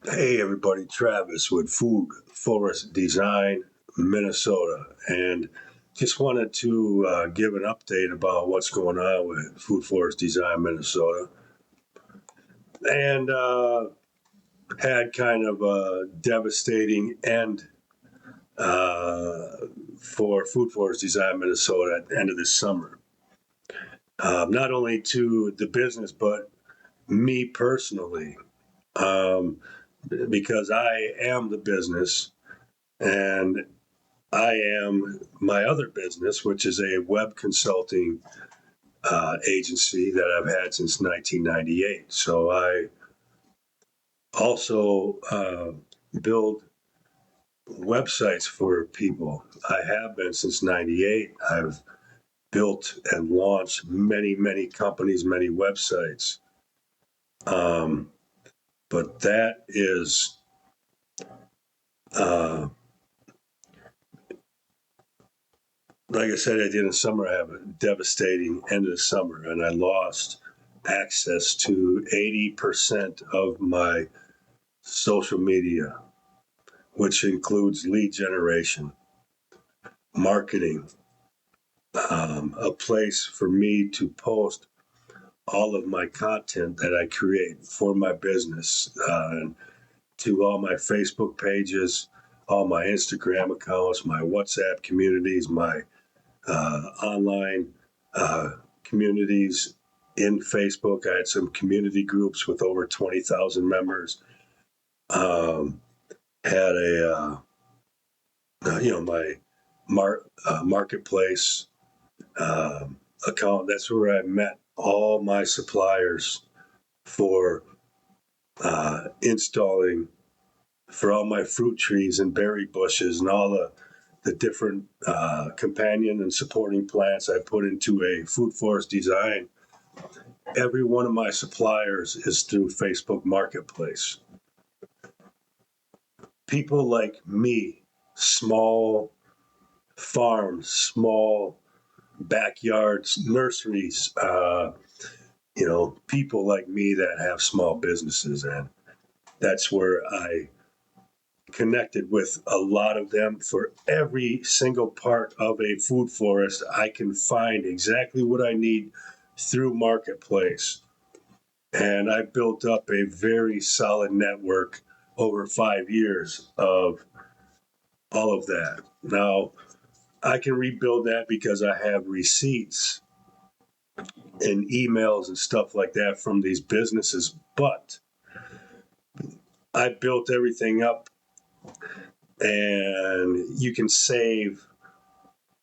Hey everybody, Travis with Food Forest Design, Minnesota, and just wanted to give an update about what's going on with Food Forest Design, Minnesota, and had kind of a devastating end for Food Forest Design, Minnesota at the end of this summer. Not only to the business, but me personally, um, because I am the business and I am my other business, which is a web consulting agency that I've had since 1998. So I also build websites for people. I have been since 98. I've built and launched many, many companies, many websites. Um, but that is uh, like I said, I did in the summer. I have a devastating end of the summer, and I lost access to 80% of my social media, which includes lead generation, marketing, a place for me to post all of my content that I create for my business, to all my Facebook pages, all my Instagram accounts, my WhatsApp communities, my online communities in Facebook. I had some community groups with over 20,000 members. Um, had my marketplace account. That's where I met all my suppliers for installing for all my fruit trees and berry bushes and all the different companion and supporting plants I put into a food forest design. Every one of my suppliers is through Facebook Marketplace. People like me, small farms, small backyards, nurseries, people like me that have small businesses. And that's where I connected with a lot of them. For every single part of a food forest, I can find exactly what I need through Marketplace. And I built up a very solid network over 5 years of all of that. Now, I can rebuild that because I have receipts and emails and stuff like that from these businesses, but I built everything up and you can save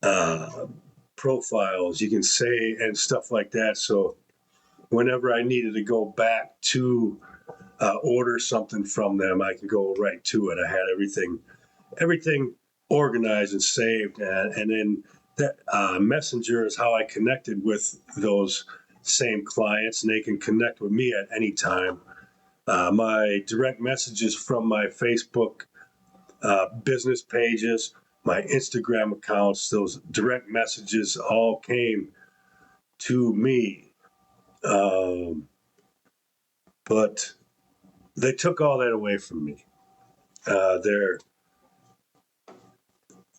uh, profiles, you can say, and stuff like that. So whenever I needed to go back to order something from them, I can go right to it. I had everything organized and saved, and then that messenger is how I connected with those same clients, and they can connect with me at any time. My direct messages from my Facebook business pages, my Instagram accounts, those direct messages all came to me. Um, but they took all that away from me. Uh, they're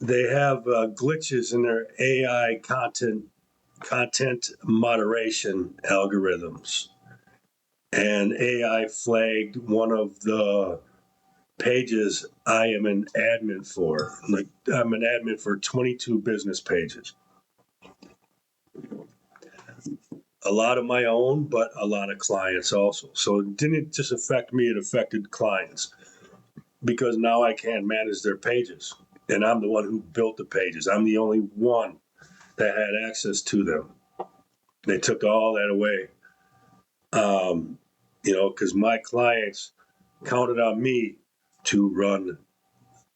they have glitches in their AI content moderation algorithms, and AI flagged one of the pages I am an admin for. Like I'm an admin for 22 business pages. A lot of my own, but a lot of clients also. So it didn't just affect me, it affected clients because now I can't manage their pages. And I'm the one who built the pages. I'm the only one that had access to them. They took all that away. Because my clients counted on me to run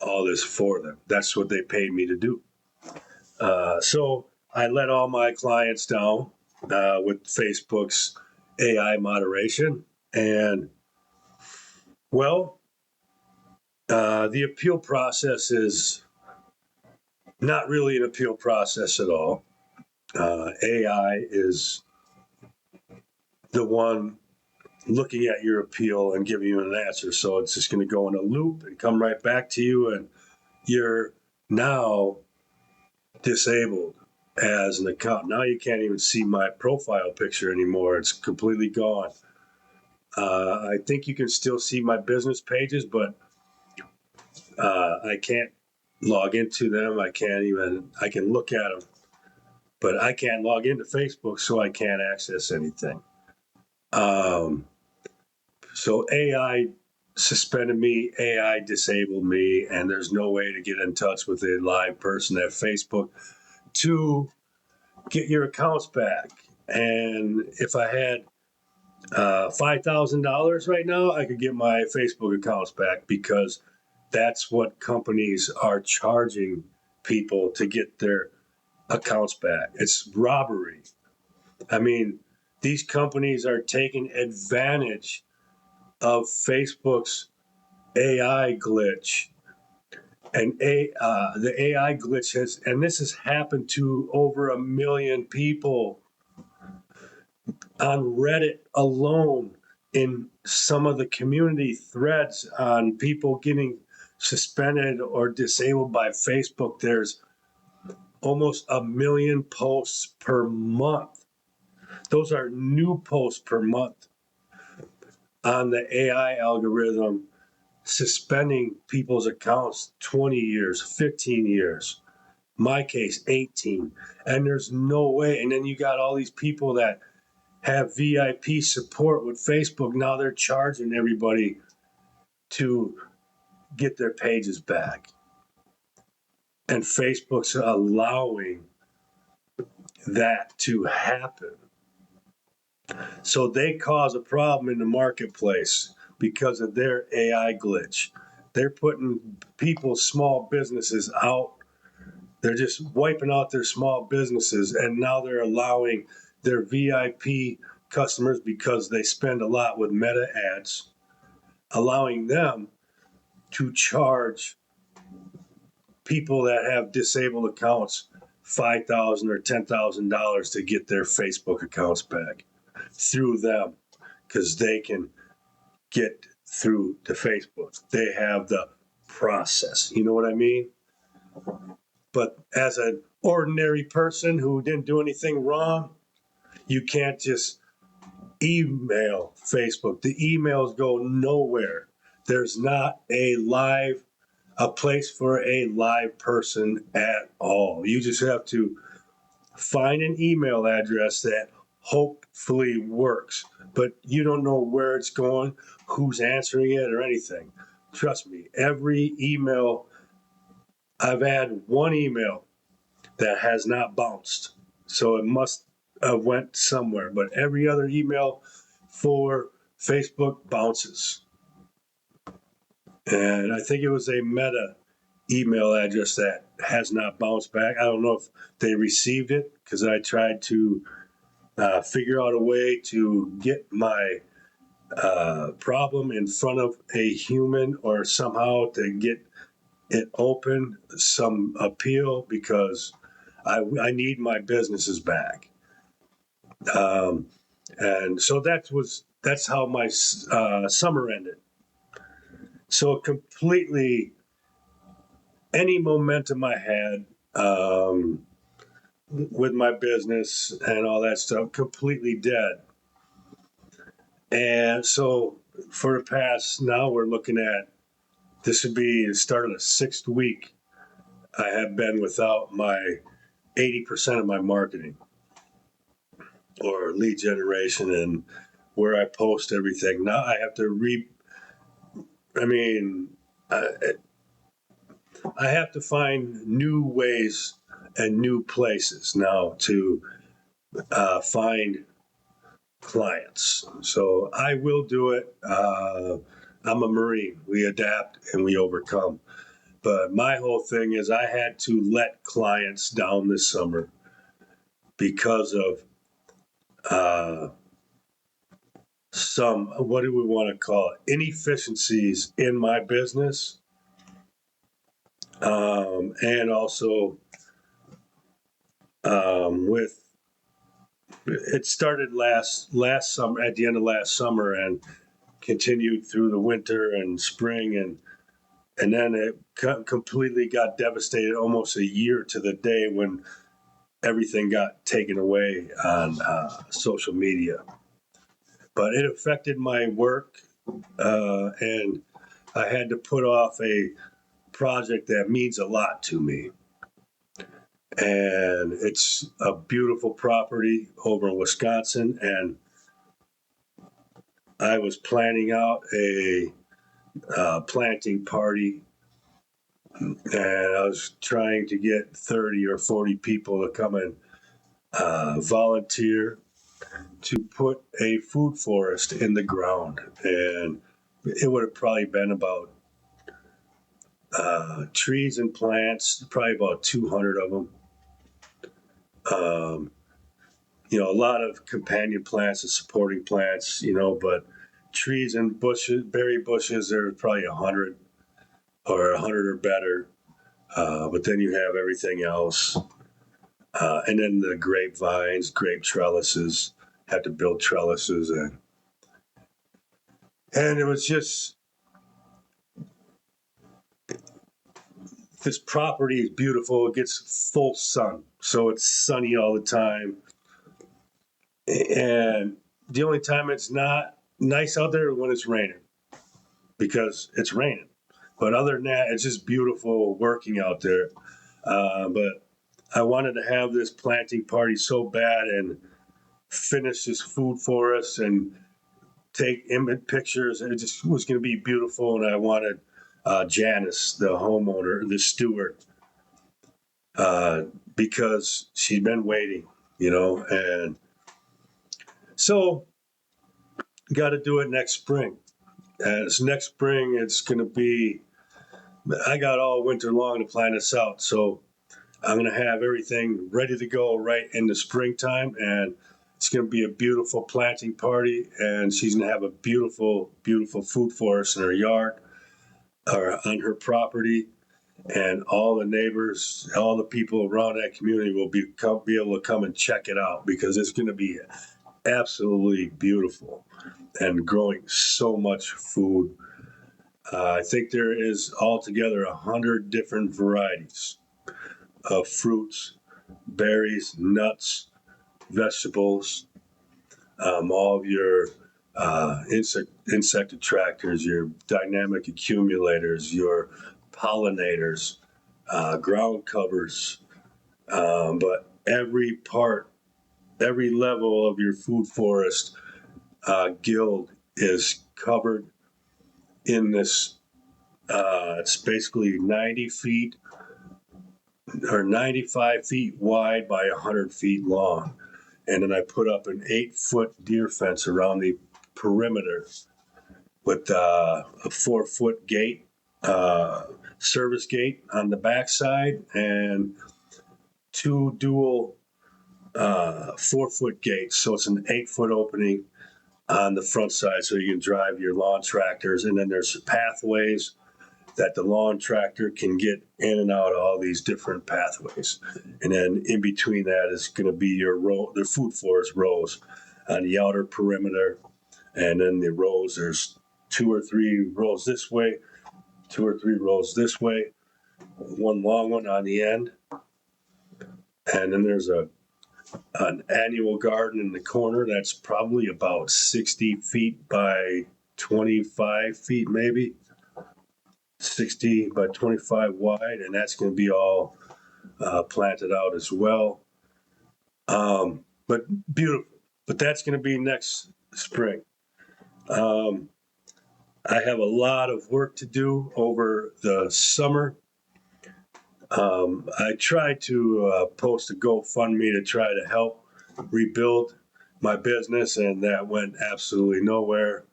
all this for them. That's what they paid me to do. So I let all my clients down with Facebook's AI moderation. And, well, the appeal process is not really an appeal process at all. AI is the one looking at your appeal and giving you an answer. So it's just going to go in a loop and come right back to you, and you're now disabled as an account. Now you can't even see my profile picture anymore. It's completely gone. I think you can still see my business pages, but I can't log into them. I can look at them, but I can't log into Facebook, so I can't access anything. So AI suspended me, AI disabled me, and there's no way to get in touch with a live person at Facebook to get your accounts back. And if I had $5,000 right now, I could get my Facebook accounts back, because that's what companies are charging people to get their accounts back. It's robbery. I mean, these companies are taking advantage of Facebook's AI glitch. And the AI glitch has, and this has happened to over 1 million people on Reddit alone. In some of the community threads on people getting suspended or disabled by Facebook, there's almost 1 million posts per month. Those are new posts per month on the AI algorithm, suspending people's accounts 20 years, 15 years. My case, 18. And there's no way. And then you got all these people that have VIP support with Facebook. Now they're charging everybody to get their pages back. And Facebook's allowing that to happen. So they cause a problem in the marketplace because of their AI glitch. They're putting people's small businesses out. They're just wiping out their small businesses, and now they're allowing their VIP customers, because they spend a lot with Meta ads, allowing them to charge people that have disabled accounts $5,000 or $10,000 to get their Facebook accounts back through them, because they can get through to Facebook. They have the process. You know what I mean? But as an ordinary person who didn't do anything wrong, you can't just email Facebook. The emails go nowhere. There's not a place for a live person at all. You just have to find an email address that hopefully works, but you don't know where it's going, who's answering it, or anything. Trust me, every email, I've had one email that has not bounced, so it must have went somewhere, but every other email for Facebook bounces. And I think it was a Meta email address that has not bounced back. I don't know if they received it, because I tried to figure out a way to get my problem in front of a human, or somehow to get it open, some appeal, because I need my businesses back. And so that's how my summer ended. So completely, any momentum I had with my business and all that stuff, completely dead. And so for the past, now we're looking at, this would be the start of the 6th week I have been without my 80% of my marketing or lead generation and where I post everything. Now I have to I have to find new ways and new places now to find clients. So I will do it. I'm a Marine. We adapt and we overcome. But my whole thing is, I had to let clients down this summer because of some, what do we want to call it, inefficiencies in my business. And also with it started last summer, at the end of last summer, and continued through the winter and spring, and then it completely got devastated almost a year to the day when everything got taken away on social media. But it affected my work, and I had to put off a project that means a lot to me. And it's a beautiful property over in Wisconsin, and I was planning out a planting party, and I was trying to get 30 or 40 people to come and volunteer to put a food forest in the ground. And it would have probably been about trees and plants, probably about 200 of them. A lot of companion plants and supporting plants, but trees and bushes, berry bushes, there's probably 100 or 100 or better. But then you have everything else. And then the grapevines, grape trellises, had to build trellises. And it was just, this property is beautiful. It gets full sun. So it's sunny all the time. And the only time it's not nice out there is when it's raining, because it's raining. But other than that, it's just beautiful working out there. But I wanted to have this planting party so bad and finish this food forest and take image pictures. And it just was going to be beautiful. And I wanted Janice, the homeowner, the steward, because she's been waiting, and so got to do it next spring. As next spring, it's going to be, I got all winter long to plan this out. So I'm going to have everything ready to go right in the springtime. And it's going to be a beautiful planting party. And she's going to have a beautiful, beautiful food forest in her yard or on her property. And all the neighbors, all the people around that community will be able to come and check it out, because it's going to be absolutely beautiful and growing so much food. I think there is altogether 100 different varieties of fruits, berries, nuts, vegetables, all of your insect attractors, your dynamic accumulators, your pollinators, ground covers, but every level of your food forest guild is covered in this. It's basically 90 feet or 95 feet wide by 100 feet long. And then I put up an 8-foot deer fence around the perimeter with a 4-foot gate, service gate on the backside, and 2 dual 4-foot gates. So it's an 8-foot opening on the front side, so you can drive your lawn tractors. And then there's pathways that the lawn tractor can get in and out of all these different pathways. And then in between that is going to be the food forest rows on the outer perimeter. And then the rows, there's 2 or 3 rows this way, 2 or 3 rows this way, one long one on the end. And then there's an annual garden in the corner that's probably about 60 feet by 25 feet, maybe 60 by 25 wide, and that's going to be all planted out as well. But beautiful. But that's going to be next spring. I have a lot of work to do over the summer. I tried to post a GoFundMe to try to help rebuild my business, and that went absolutely nowhere.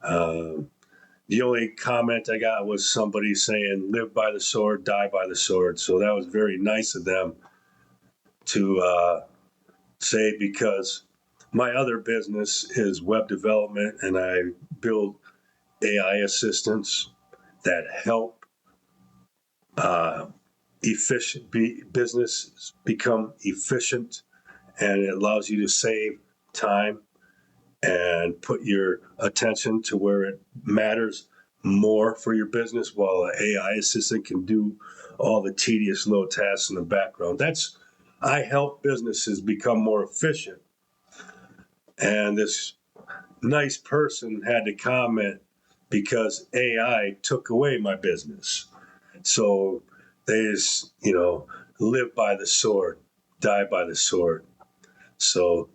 The only comment I got was somebody saying, "Live by the sword, die by the sword." So that was very nice of them to say, because my other business is web development, and I build AI assistants that help businesses become efficient and it allows you to save time and put your attention to where it matters more for your business, while an AI assistant can do all the tedious low tasks in the background. I help businesses become more efficient. And this nice person had to comment because AI took away my business. So they just, live by the sword, die by the sword. So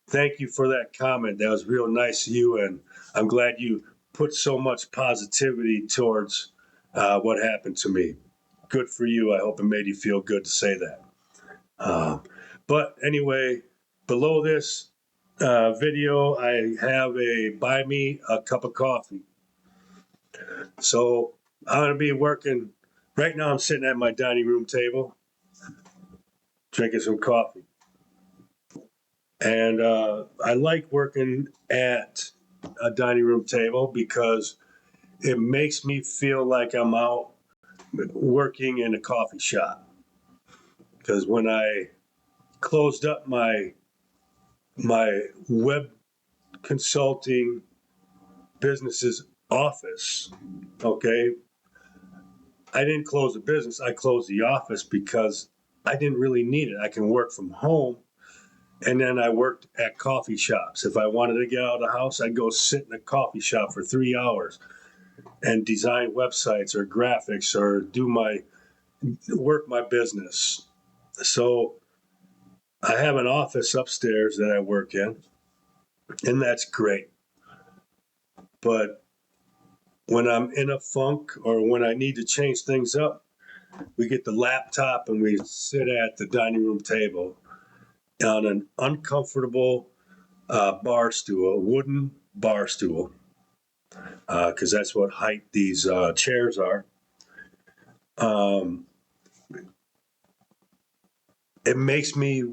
thank you for that comment. That was real nice of you. And I'm glad you put so much positivity towards what happened to me. Good for you. I hope it made you feel good to say that. But anyway, below this video, I have buy me a cup of coffee. So I'm going to be working. Right now, I'm sitting at my dining room table, drinking some coffee. And I like working at a dining room table because it makes me feel like I'm out working in a coffee shop. Because when I closed up my web consulting business's office, okay, I didn't close the business. I closed the office because I didn't really need it. I can work from home. And then I worked at coffee shops. If I wanted to get out of the house, I'd go sit in a coffee shop for 3 hours and design websites or graphics or work my business. So I have an office upstairs that I work in, and that's great. But when I'm in a funk or when I need to change things up, we get the laptop and we sit at the dining room table on an uncomfortable bar stool, a wooden bar stool, because that's what height these chairs are. It makes me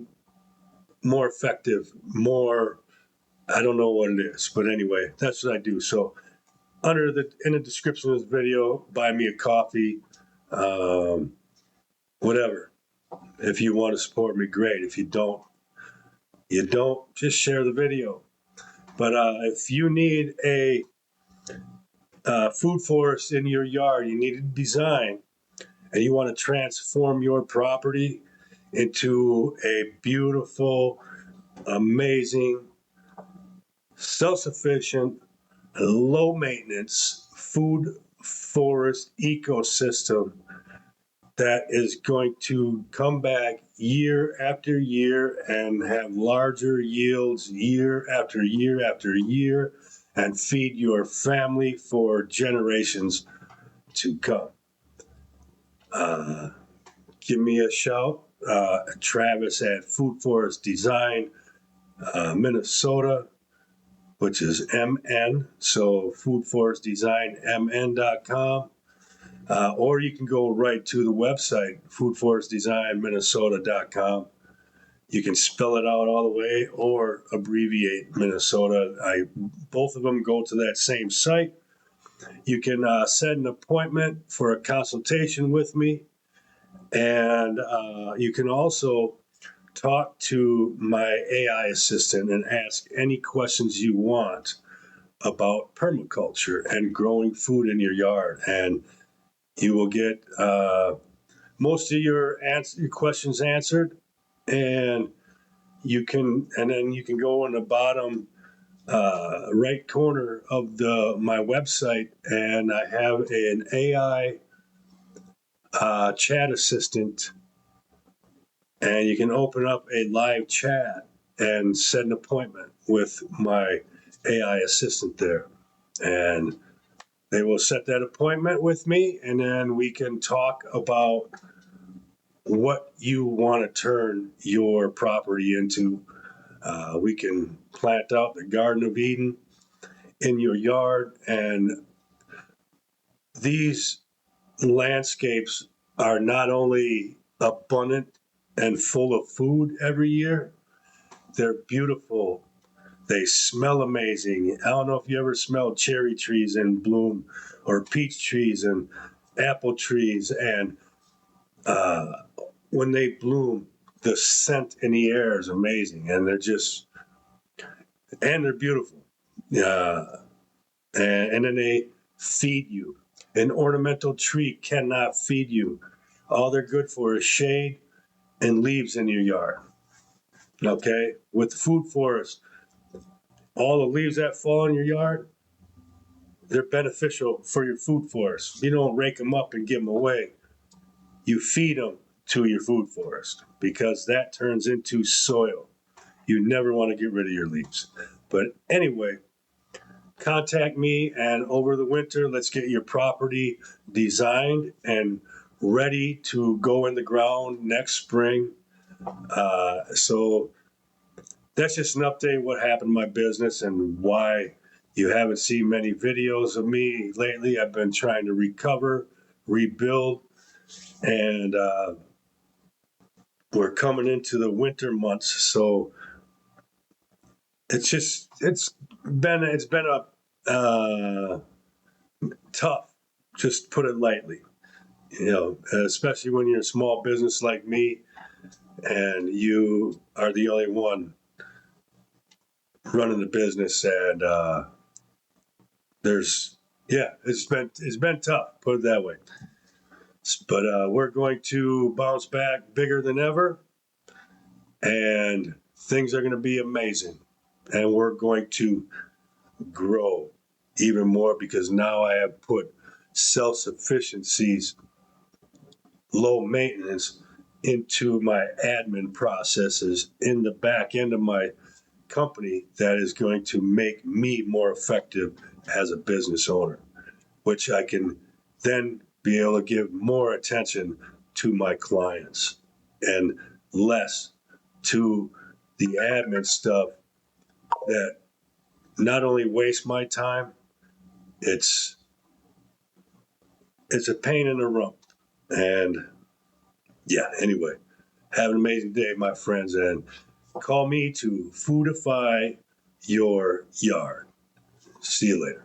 more effective, I don't know what it is, but anyway, that's what I do. So in the description of this video, buy me a coffee, whatever. If you want to support me, great. If you don't, just share the video. But if you need a food forest in your yard, you need a design, and you want to transform your property into a beautiful, amazing, self-sufficient, low maintenance food forest ecosystem that is going to come back year after year and have larger yields year after year after year and feed your family for generations to come. Give me a shout, Travis at Food Forest Design, Minnesota, which is MN. So Food Forest Design, MN.com. Or you can go right to the website, foodforestdesignminnesota.com. You can spell it out all the way or abbreviate Minnesota. Both of them go to that same site. You can set an appointment for a consultation with me. And you can also talk to my AI assistant and ask any questions you want about permaculture and growing food in your yard. And you will get most of your questions answered, and then you can go in the bottom right corner of my website, and I have an AI chat assistant, and you can open up a live chat and set an appointment with my AI assistant there, and they will set that appointment with me, and then we can talk about what you want to turn your property into. We can plant out the Garden of Eden in your yard, and these landscapes are not only abundant and full of food every year, they're beautiful. They smell amazing. I don't know if you ever smelled cherry trees in bloom or peach trees and apple trees, and when they bloom, the scent in the air is amazing, and they're beautiful. Uh, and then they feed you. An ornamental tree cannot feed you. All they're good for is shade and leaves in your yard. Okay? With the food forest, all the leaves that fall in your yard, they're beneficial for your food forest. You don't rake them up and give them away. You feed them to your food forest because that turns into soil. You never want to get rid of your leaves. But anyway, contact me, and over the winter, let's get your property designed and ready to go in the ground next spring. So that's just an update what happened in my business and why you haven't seen many videos of me lately. I've been trying to recover, rebuild, and we're coming into the winter months, so it's been a tough, just put it lightly. Especially when you're a small business like me and you are the only one running the business, and it's been tough, put it that way. But we're going to bounce back bigger than ever, and things are going to be amazing, and we're going to grow even more because now I have put self-sufficiencies, low maintenance into my admin processes in the back end of my company that is going to make me more effective as a business owner, which I can then be able to give more attention to my clients and less to the admin stuff that not only wastes my time, it's a pain in the rump. And yeah, anyway, have an amazing day, my friends, and call me to foodify your yard. See you later.